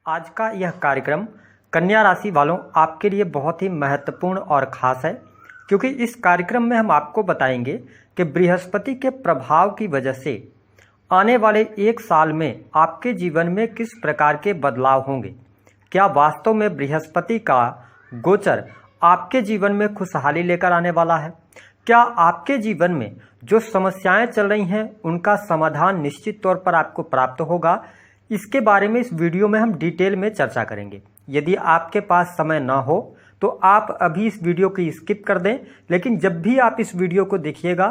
आज का यह कार्यक्रम कन्या राशि वालों आपके लिए बहुत ही महत्वपूर्ण और ख़ास है, क्योंकि इस कार्यक्रम में हम आपको बताएंगे कि बृहस्पति के प्रभाव की वजह से आने वाले एक साल में आपके जीवन में किस प्रकार के बदलाव होंगे। क्या वास्तव में बृहस्पति का गोचर आपके जीवन में खुशहाली लेकर आने वाला है? क्या आपके जीवन में जो समस्याएं चल रही हैं उनका समाधान निश्चित तौर पर आपको प्राप्त होगा? इसके बारे में इस वीडियो में हम डिटेल में चर्चा करेंगे। यदि आपके पास समय ना हो तो आप अभी इस वीडियो को स्किप कर दें, लेकिन जब भी आप इस वीडियो को देखिएगा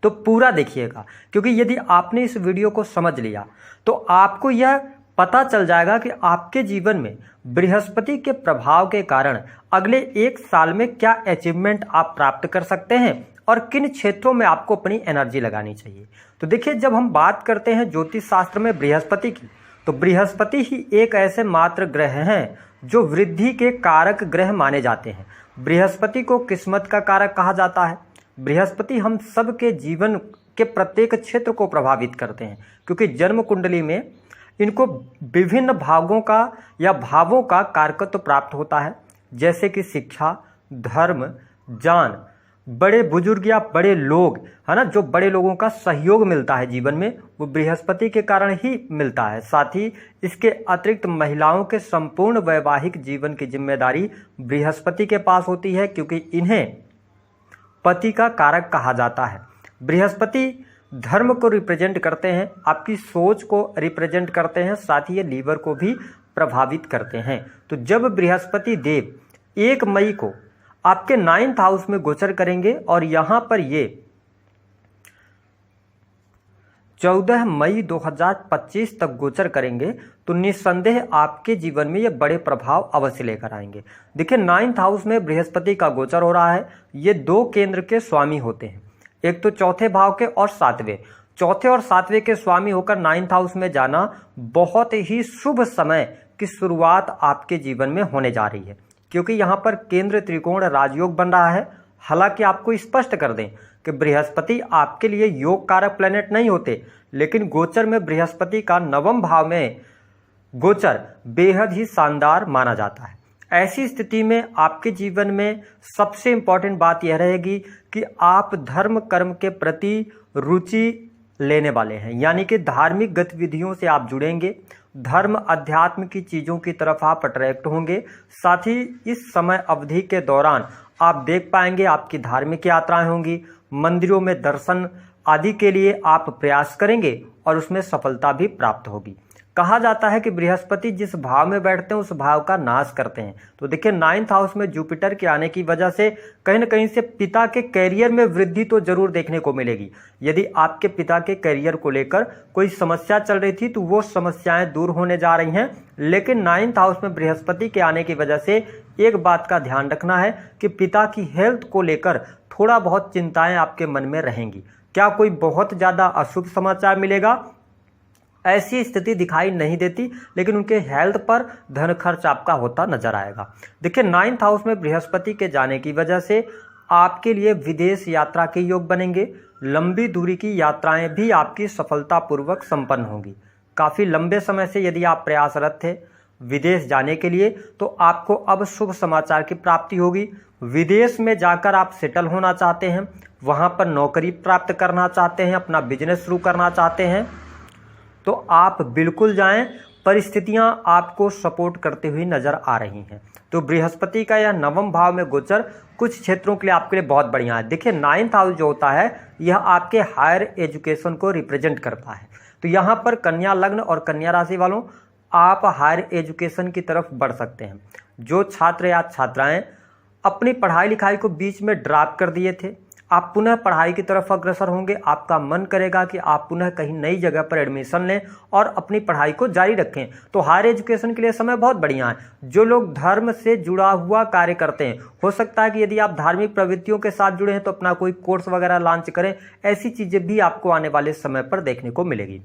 तो पूरा देखिएगा, क्योंकि यदि आपने इस वीडियो को समझ लिया तो आपको यह पता चल जाएगा कि आपके जीवन में बृहस्पति के प्रभाव के कारण अगले एक साल में क्या अचीवमेंट आप प्राप्त कर सकते हैं और किन क्षेत्रों में आपको अपनी एनर्जी लगानी चाहिए। तो देखिए, जब हम बात करते हैं ज्योतिष शास्त्र में बृहस्पति की, तो बृहस्पति ही एक ऐसे मात्र ग्रह हैं जो वृद्धि के कारक ग्रह माने जाते हैं। बृहस्पति को किस्मत का कारक कहा जाता है। बृहस्पति हम सब के जीवन के प्रत्येक क्षेत्र को प्रभावित करते हैं, क्योंकि जन्म कुंडली में इनको विभिन्न भागों का या भावों का कारकत्व प्राप्त होता है, जैसे कि शिक्षा, धर्म, ज्ञान, बड़े बुजुर्ग या बड़े लोग, है ना, जो बड़े लोगों का सहयोग मिलता है जीवन में, वो बृहस्पति के कारण ही मिलता है। साथ ही इसके अतिरिक्त महिलाओं के संपूर्ण वैवाहिक जीवन की जिम्मेदारी बृहस्पति के पास होती है, क्योंकि इन्हें पति का कारक कहा जाता है। बृहस्पति धर्म को रिप्रेजेंट करते हैं, आपकी सोच को रिप्रेजेंट करते हैं, साथ ही ये लीवर को भी प्रभावित करते हैं। तो जब बृहस्पति देव 1 मई को आपके 9th हाउस में गोचर करेंगे और यहां पर ये 14 मई 2025 तक गोचर करेंगे, तो निस्संदेह आपके जीवन में ये बड़े प्रभाव अवश्य लेकर आएंगे। देखिए, 9th हाउस में बृहस्पति का गोचर हो रहा है। ये 2 केंद्र के स्वामी होते हैं, एक तो चौथे भाव के और 7वें। चौथे और 7वें के स्वामी होकर 9th हाउस में जाना बहुत ही शुभ समय की शुरुआत आपके जीवन में होने जा रही है, क्योंकि यहाँ पर केंद्र त्रिकोण राजयोग बन रहा है। हालांकि आपको स्पष्ट कर दें कि बृहस्पति आपके लिए योग कारक प्लेनेट नहीं होते, लेकिन गोचर में बृहस्पति का 9वें भाव में गोचर बेहद ही शानदार माना जाता है। ऐसी स्थिति में आपके जीवन में सबसे इंपॉर्टेंट बात यह रहेगी कि आप धर्म कर्म के प्रति रुचि लेने वाले हैं, यानी कि धार्मिक गतिविधियों से आप जुड़ेंगे, धर्म अध्यात्म की चीज़ों की तरफ आप अट्रैक्ट होंगे। साथ ही इस समय अवधि के दौरान आप देख पाएंगे आपकी धार्मिक यात्राएं होंगी, मंदिरों में दर्शन आदि के लिए आप प्रयास करेंगे और उसमें सफलता भी प्राप्त होगी। कहा जाता है कि बृहस्पति जिस भाव में बैठते हैं उस भाव का नाश करते हैं। तो देखिए, 9th हाउस में जुपिटर के आने की वजह से कहीं न कहीं से पिता के करियर में वृद्धि तो जरूर देखने को मिलेगी। यदि आपके पिता के करियर को लेकर कोई समस्या चल रही थी तो वो समस्याएं दूर होने जा रही हैं। लेकिन 9th हाउस में बृहस्पति के आने की वजह से एक बात का ध्यान रखना है कि पिता की हेल्थ को लेकर थोड़ा बहुत चिंताएं आपके मन में रहेंगी। क्या कोई बहुत ज़्यादा अशुभ समाचार मिलेगा? ऐसी स्थिति दिखाई नहीं देती, लेकिन उनके हेल्थ पर धन खर्च आपका होता नजर आएगा। देखिए, 9th हाउस में बृहस्पति के जाने की वजह से आपके लिए विदेश यात्रा के योग बनेंगे। लंबी दूरी की यात्राएं भी आपकी सफलतापूर्वक संपन्न होंगी। काफ़ी लंबे समय से यदि आप प्रयासरत थे विदेश जाने के लिए, तो आपको अब शुभ समाचार की प्राप्ति होगी। विदेश में जाकर आप सेटल होना चाहते हैं, वहाँ पर नौकरी प्राप्त करना चाहते हैं, अपना बिजनेस शुरू करना चाहते हैं, तो आप बिल्कुल जाएं। परिस्थितियां आपको सपोर्ट करते हुए नजर आ रही हैं। तो बृहस्पति का यह 9वें भाव में गोचर कुछ क्षेत्रों के लिए आपके लिए बहुत बढ़िया है। देखिए, 9th हाउस जो होता है यह आपके हायर एजुकेशन को रिप्रेजेंट करता है। तो यहाँ पर कन्या लग्न और कन्या राशि वालों, आप हायर एजुकेशन की तरफ बढ़ सकते हैं। जो छात्र या छात्राएं अपनी पढ़ाई लिखाई को बीच में ड्रॉप कर दिए थे, आप पुनः पढ़ाई की तरफ अग्रसर होंगे। आपका मन करेगा कि आप पुनः कहीं नई जगह पर एडमिशन लें और अपनी पढ़ाई को जारी रखें। तो हायर एजुकेशन के लिए समय बहुत बढ़िया है। जो लोग धर्म से जुड़ा हुआ कार्य करते हैं, हो सकता है कि यदि आप धार्मिक प्रवृत्तियों के साथ जुड़े हैं तो अपना कोई कोर्स वगैरह लॉन्च करें। ऐसी चीज़ें भी आपको आने वाले समय पर देखने को मिलेगी।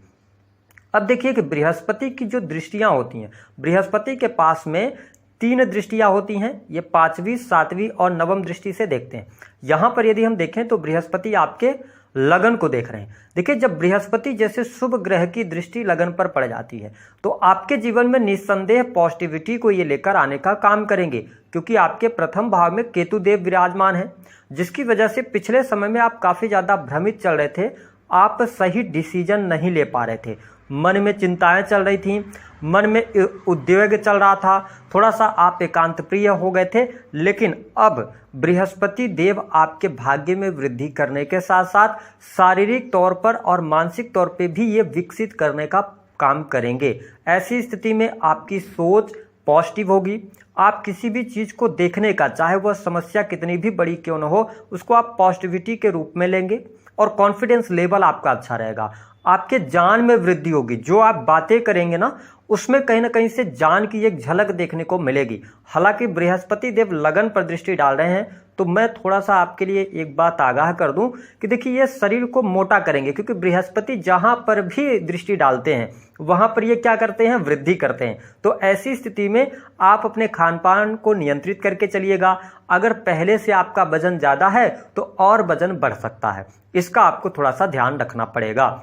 अब देखिए कि बृहस्पति की जो दृष्टियाँ होती हैं, बृहस्पति के पास में 3 दृष्टियां होती हैं। ये 5वीं, 7वीं और 9वीं दृष्टि से देखते हैं। यहाँ पर यदि हम देखें तो बृहस्पति आपके लगन को देख रहे हैं। देखिए, जब बृहस्पति जैसे शुभ ग्रह की दृष्टि लगन पर पड़ जाती है तो आपके जीवन में निस्संदेह पॉजिटिविटी को ये लेकर आने का काम करेंगे, क्योंकि आपके प्रथम भाव में केतु देव विराजमान है, जिसकी वजह से पिछले समय में आप काफी ज्यादा भ्रमित चल रहे थे। आप सही डिसीजन नहीं ले पा रहे थे, मन में चिंताएं चल रही थी, मन में उद्वेग चल रहा था, थोड़ा सा आप एकांत प्रिय हो गए थे। लेकिन अब बृहस्पति देव आपके भाग्य में वृद्धि करने के साथ साथ शारीरिक तौर पर और मानसिक तौर पे भी ये विकसित करने का काम करेंगे। ऐसी स्थिति में आपकी सोच पॉजिटिव होगी। आप किसी भी चीज को देखने का, चाहे वह समस्या कितनी भी बड़ी क्यों न हो, उसको आप पॉजिटिविटी के रूप में लेंगे और कॉन्फिडेंस लेवल आपका अच्छा रहेगा। आपके जान में वृद्धि होगी। जो आप बातें करेंगे ना, उसमें कहीं ना कहीं से जान की एक झलक देखने को मिलेगी। हालांकि बृहस्पति देव लगन पर दृष्टि डाल रहे हैं, तो मैं थोड़ा सा आपके लिए एक बात आगाह कर दूं कि देखिए, ये शरीर को मोटा करेंगे, क्योंकि बृहस्पति जहां पर भी दृष्टि डालते हैं वहां पर ये क्या करते हैं, वृद्धि करते हैं। तो ऐसी स्थिति में आप अपने खान पान को नियंत्रित करके चलिएगा। अगर पहले से आपका वजन ज्यादा है तो और वजन बढ़ सकता है, इसका आपको थोड़ा सा ध्यान रखना पड़ेगा।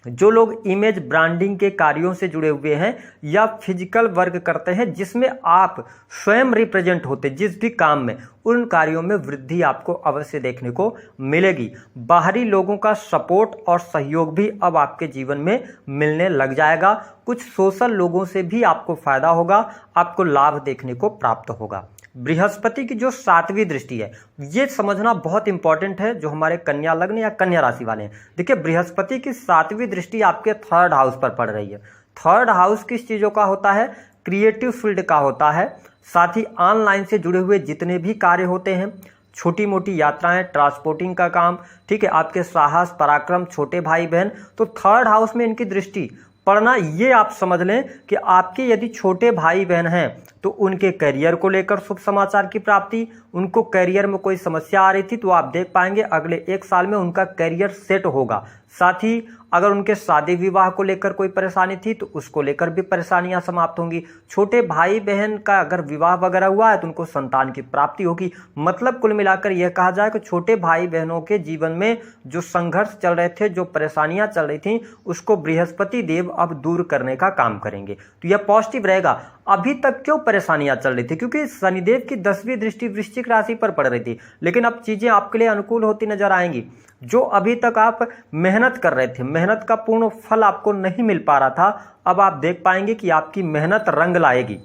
जो लोग इमेज ब्रांडिंग के कार्यों से जुड़े हुए हैं या फिजिकल वर्क करते हैं जिसमें आप स्वयं रिप्रेजेंट होते, जिस भी काम में, उन कार्यों में वृद्धि आपको अवश्य देखने को मिलेगी। बाहरी लोगों का सपोर्ट और सहयोग भी अब आपके जीवन में मिलने लग जाएगा। कुछ सोशल लोगों से भी आपको फायदा होगा, आपको लाभ देखने को प्राप्त होगा। बृहस्पति की जो 7वीं दृष्टि है, ये समझना बहुत इंपॉर्टेंट है, जो हमारे कन्या लग्न या कन्या राशि वाले हैं। देखिए, बृहस्पति की 7वीं दृष्टि आपके 3rd हाउस पर पड़ रही है। 3rd हाउस किस चीजों का होता है, क्रिएटिव फील्ड का होता है। साथ ही ऑनलाइन से जुड़े हुए जितने भी कार्य होते हैं, छोटी मोटी यात्राएं, ट्रांसपोर्टिंग का काम, ठीक है, आपके साहस पराक्रम, छोटे भाई बहन, तो 3rd हाउस में इनकी दृष्टि पढ़ना, ये आप समझ लें कि आपके यदि छोटे भाई बहन हैं तो उनके करियर को लेकर शुभ समाचार की प्राप्ति, उनको करियर में कोई समस्या आ रही थी तो आप देख पाएंगे अगले 1 साल में उनका करियर सेट होगा। साथ ही अगर उनके शादी विवाह को लेकर कोई परेशानी थी तो उसको लेकर भी परेशानियां समाप्त होंगी। छोटे भाई बहन का अगर विवाह वगैरह हुआ है तो उनको संतान की प्राप्ति होगी। मतलब कुल मिलाकर यह कहा जाए कि छोटे भाई बहनों के जीवन में जो संघर्ष चल रहे थे, जो परेशानियां चल रही थी, उसको बृहस्पति देव अब दूर करने का काम करेंगे। तो यह पॉजिटिव रहेगा। अभी तक क्यों परेशानियां चल रही थी, क्योंकि शनिदेव की 10वीं दृष्टि वृश्चिक राशि पर पड़ रही थी, लेकिन अब चीजें आपके लिए अनुकूल होती नजर आएंगी। जो अभी तक आप मेहनत कर रहे थे, मेहनत का पूर्ण फल आपको नहीं मिल पा रहा था, अब आप देख पाएंगे कि आपकी मेहनत रंग लाएगी,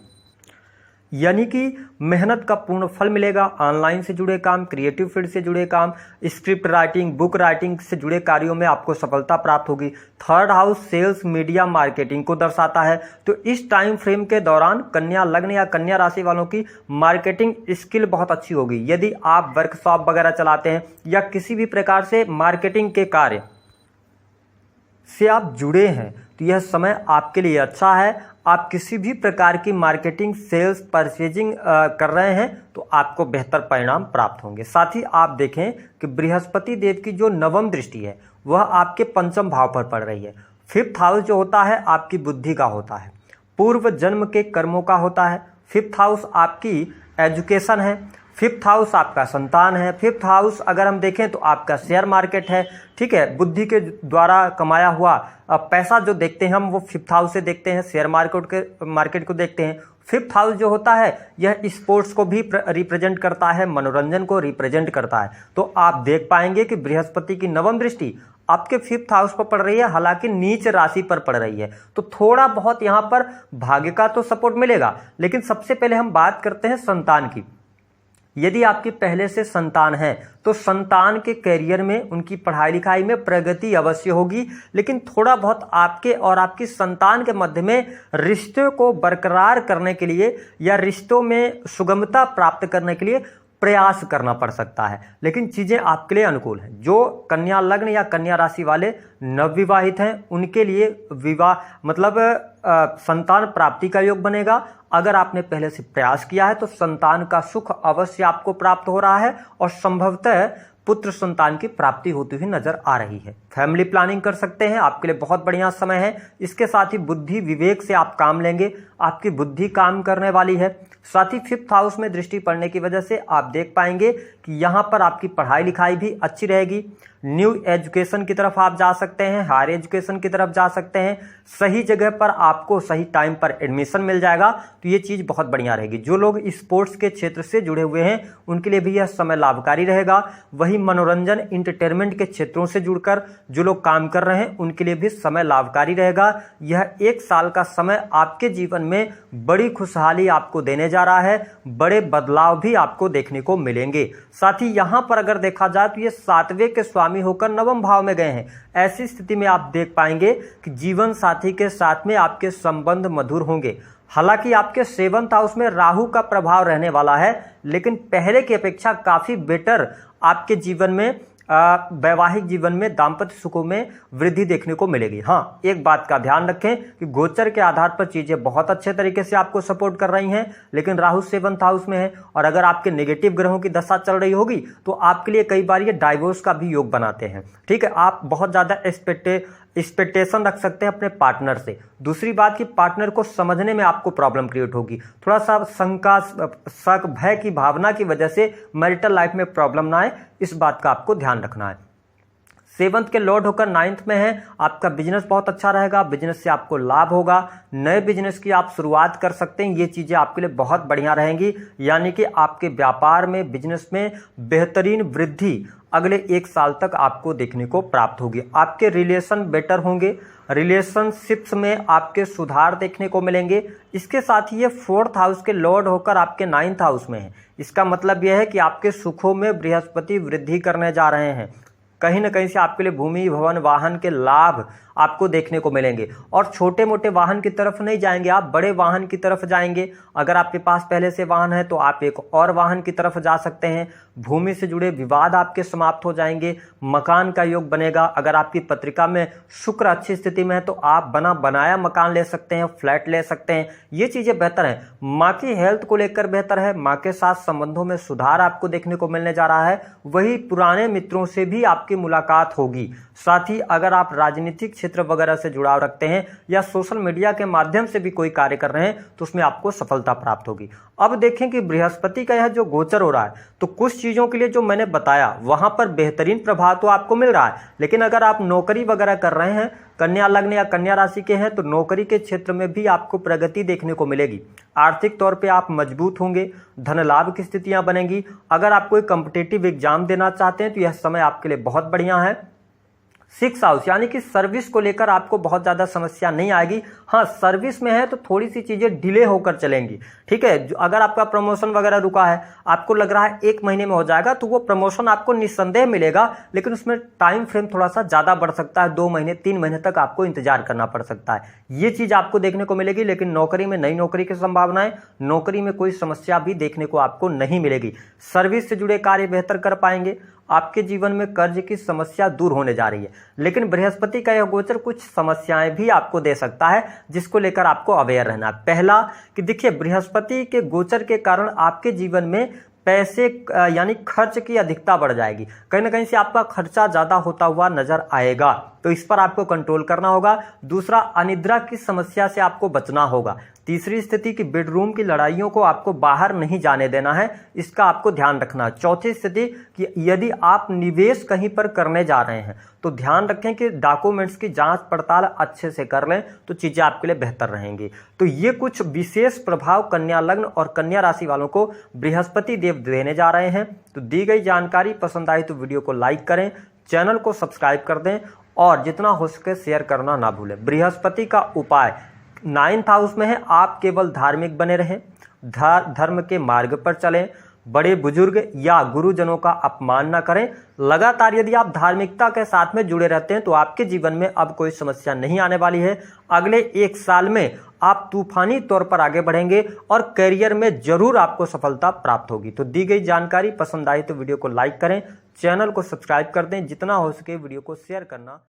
यानी कि मेहनत का पूर्ण फल मिलेगा। ऑनलाइन से जुड़े काम, क्रिएटिव फील्ड से जुड़े काम, स्क्रिप्ट राइटिंग, बुक राइटिंग से जुड़े कार्यों में आपको सफलता प्राप्त होगी। 3rd house sales, media, marketing को दर्शाता है। तो इस टाइम फ्रेम के दौरान कन्या लग्न या कन्या राशि वालों की मार्केटिंग स्किल बहुत अच्छी होगी। यदि आप वर्कशॉप वगैरह चलाते हैं या किसी भी प्रकार से मार्केटिंग के कार्य से आप जुड़े हैं तो यह समय आपके लिए अच्छा है। आप किसी भी प्रकार की मार्केटिंग, सेल्स, परचेजिंग कर रहे हैं तो आपको बेहतर परिणाम प्राप्त होंगे। साथ ही आप देखें कि बृहस्पति देव की जो 9वीं दृष्टि है वह आपके 5म भाव पर पड़ रही है। 5th हाउस जो होता है आपकी बुद्धि का होता है, पूर्व जन्म के कर्मों का होता है। 5th हाउस आपकी एजुकेशन है, 5th हाउस आपका संतान है, 5th हाउस अगर हम देखें तो आपका शेयर मार्केट है, ठीक है। बुद्धि के द्वारा कमाया हुआ पैसा जो देखते हैं हम वो 5th हाउस से देखते हैं, शेयर मार्केट को देखते हैं। 5th हाउस जो होता है यह स्पोर्ट्स को भी रिप्रेजेंट करता है, मनोरंजन को रिप्रेजेंट करता है। तो आप देख पाएंगे कि बृहस्पति की 9वीं दृष्टि आपके 5th हाउस पर पड़ रही है, हालांकि नीच राशि पर पड़ रही है, तो थोड़ा बहुत यहाँ पर भाग्य का तो सपोर्ट मिलेगा। लेकिन सबसे पहले हम बात करते हैं संतान की। यदि आपकी पहले से संतान है तो संतान के करियर में, उनकी पढ़ाई लिखाई में प्रगति अवश्य होगी, लेकिन थोड़ा बहुत आपके और आपकी संतान के मध्य में रिश्ते को बरकरार करने के लिए या रिश्तों में सुगमता प्राप्त करने के लिए प्रयास करना पड़ सकता है। लेकिन चीजें आपके लिए अनुकूल हैं। जो कन्या लग्न या कन्या राशि वाले नवविवाहित हैं उनके लिए विवाह मतलब संतान प्राप्ति का योग बनेगा। अगर आपने पहले से प्रयास किया है तो संतान का सुख अवश्य आपको प्राप्त हो रहा है और संभवतः पुत्र संतान की प्राप्ति होती हुई नजर आ रही है। फैमिली प्लानिंग कर सकते हैं, आपके लिए बहुत बढ़िया समय है। इसके साथ ही बुद्धि विवेक से आप काम लेंगे, आपकी बुद्धि काम करने वाली है। साथ ही 5th हाउस में दृष्टि पड़ने की वजह से आप देख पाएंगे कि यहाँ पर आपकी पढ़ाई लिखाई भी अच्छी रहेगी। न्यू एजुकेशन की तरफ आप जा सकते हैं, हायर एजुकेशन की तरफ जा सकते हैं, सही जगह पर आपको सही टाइम पर एडमिशन मिल जाएगा। तो ये चीज़ बहुत बढ़िया रहेगी। जो लोग स्पोर्ट्स के क्षेत्र से जुड़े हुए हैं उनके लिए भी यह समय लाभकारी रहेगा। वही मनोरंजन इंटरटेनमेंट के क्षेत्रों से जुड़कर जो लोग काम कर रहे हैं उनके लिए भी समय लाभकारी रहेगा। यह 1 साल का समय आपके जीवन में बड़ी खुशहाली आपको देने जा रहा है, बड़े बदलाव भी आपको देखने को मिलेंगे। साथ ही यहां पर अगर देखा जाए तो ये 7वें के स्वामी होकर 9वें भाव में गए हैं। ऐसी स्थिति में आप देख पाएंगे कि जीवन साथी के साथ में आपके संबंध मधुर होंगे। हालांकि आपके 7th हाउस में राहु का प्रभाव रहने वाला है, लेकिन पहले की अपेक्षा काफी बेटर आपके जीवन में वैवाहिक जीवन में दाम्पत्य सुखों में वृद्धि देखने को मिलेगी। हाँ, एक बात का ध्यान रखें कि गोचर के आधार पर चीजें बहुत अच्छे तरीके से आपको सपोर्ट कर रही हैं, लेकिन राहु 7th हाउस में है और अगर आपके नेगेटिव ग्रहों की दशा चल रही होगी तो आपके लिए कई बार ये डाइवोर्स का भी योग बनाते हैं। ठीक है, आप बहुत ज्यादा एक्सपेक्टेशन रख सकते हैं अपने पार्टनर से। दूसरी बात कि पार्टनर को समझने में आपको प्रॉब्लम क्रिएट होगी। थोड़ा सा शंका, शक, भय की भावना की वजह से मैरिटल लाइफ में प्रॉब्लम ना आए, इस बात का आपको ध्यान रखना है। 7th के लॉर्ड होकर 9th में है। आपका बिजनेस बहुत अच्छा रहेगा, बिजनेस से आपको लाभ होगा, नए बिजनेस की आप शुरुआत कर सकते हैं। ये चीजें आपके लिए बहुत बढ़िया रहेंगी, यानी कि आपके व्यापार में, बिजनेस में बेहतरीन वृद्धि अगले 1 साल तक आपको देखने को प्राप्त होगी। आपके रिलेशन बेटर होंगे, रिलेशनशिप्स में आपके सुधार देखने को मिलेंगे। इसके साथ ही ये 4th हाउस के लॉर्ड होकर आपके 9th हाउस में है। इसका मतलब यह है कि आपके सुखों में बृहस्पति वृद्धि करने जा रहे हैं। कहीं ना कहीं से आपके लिए भूमि, भवन, वाहन के लाभ आपको देखने को मिलेंगे और छोटे मोटे वाहन की तरफ नहीं जाएंगे, आप बड़े वाहन की तरफ जाएंगे। अगर आपके पास पहले से वाहन है तो आप एक और वाहन की तरफ जा सकते हैं। भूमि से जुड़े विवाद आपके समाप्त हो जाएंगे, मकान का योग बनेगा। अगर आपकी पत्रिका में शुक्र अच्छी स्थिति में है तो आप बना बनाया मकान ले सकते हैं, फ्लैट ले सकते हैं। ये चीजें बेहतर हैं। माँ की हेल्थ को लेकर बेहतर है, माँ के साथ संबंधों में सुधार आपको देखने को मिलने जा रहा है। वही पुराने मित्रों से भी आपकी मुलाकात होगी। साथ ही अगर आप राजनीतिक क्षेत्र वगैरह से जुड़ाव रखते हैं या सोशल मीडिया के माध्यम से भी कोई कार्य कर रहे हैं तो उसमें आपको सफलता प्राप्त होगी। अब देखें कि बृहस्पति का यह जो गोचर हो रहा है तो कुछ चीजों के लिए जो मैंने बताया वहां पर बेहतरीन प्रभाव तो आपको मिल रहा है, लेकिन अगर आप नौकरी वगैरह कर रहे हैं, कन्या लग्न या कन्या राशि के हैं, तो नौकरी के क्षेत्र में भी आपको प्रगति देखने को मिलेगी। आर्थिक तौर पे आप मजबूत होंगे, धन लाभ की स्थितियां बनेंगी। अगर आप कोई कॉम्पिटिटिव एग्जाम देना चाहते हैं तो यह समय आपके लिए बहुत बढ़िया है। 6th हाउस यानी कि सर्विस को लेकर आपको बहुत ज्यादा समस्या नहीं आएगी। हाँ, सर्विस में है तो थोड़ी सी चीजें डिले होकर चलेंगी। ठीक है, अगर आपका प्रमोशन वगैरह रुका है, आपको लग रहा है 1 महीने में हो जाएगा, तो वो प्रमोशन आपको निस्संदेह मिलेगा, लेकिन उसमें टाइम फ्रेम थोड़ा सा ज्यादा बढ़ सकता है। 2 महीने 3 महीने तक आपको इंतजार करना पड़ सकता है। ये चीज आपको देखने को मिलेगी। लेकिन नौकरी में नई नौकरी की संभावनाएं, नौकरी में कोई समस्या भी देखने को आपको नहीं मिलेगी। सर्विस से जुड़े कार्य बेहतर कर पाएंगे। आपके जीवन में कर्ज की समस्या दूर होने जा रही है। लेकिन बृहस्पति का यह गोचर कुछ समस्याएं भी आपको दे सकता है, जिसको लेकर आपको अवेयर रहना है। पहला कि देखिए, बृहस्पति के गोचर के कारण आपके जीवन में पैसे यानी खर्च की अधिकता बढ़ जाएगी। कहीं ना कहीं से आपका खर्चा ज्यादा होता हुआ नजर आएगा, तो इस पर आपको कंट्रोल करना होगा। दूसरा, अनिद्रा की समस्या से आपको बचना होगा। तीसरी स्थिति की बेडरूम की लड़ाइयों को आपको बाहर नहीं जाने देना है, इसका आपको ध्यान रखना है। चौथी स्थिति कि यदि आप निवेश कहीं पर करने जा रहे हैं तो ध्यान रखें कि डॉक्यूमेंट्स की जांच पड़ताल अच्छे से कर लें, तो चीजें आपके लिए बेहतर रहेंगी। तो ये कुछ विशेष प्रभाव कन्या लग्न और कन्या राशि वालों को बृहस्पति देव देने जा रहे हैं। तो दी गई जानकारी पसंद आई तो वीडियो को लाइक करें, चैनल को सब्सक्राइब कर दें और जितना हो सके शेयर करना ना भूलें। बृहस्पति का उपाय 9th हाउस में है। आप केवल धार्मिक बने रहें, धर्म के मार्ग पर चलें, बड़े बुजुर्ग या गुरुजनों का अपमान न करें। लगातार यदि आप धार्मिकता के साथ में जुड़े रहते हैं तो आपके जीवन में अब कोई समस्या नहीं आने वाली है। अगले 1 साल में आप तूफानी तौर पर आगे बढ़ेंगे और करियर में जरूर आपको सफलता प्राप्त होगी। तो दी गई जानकारी पसंद आई तो वीडियो को लाइक करें, चैनल को सब्सक्राइब कर दें, जितना हो सके वीडियो को शेयर करना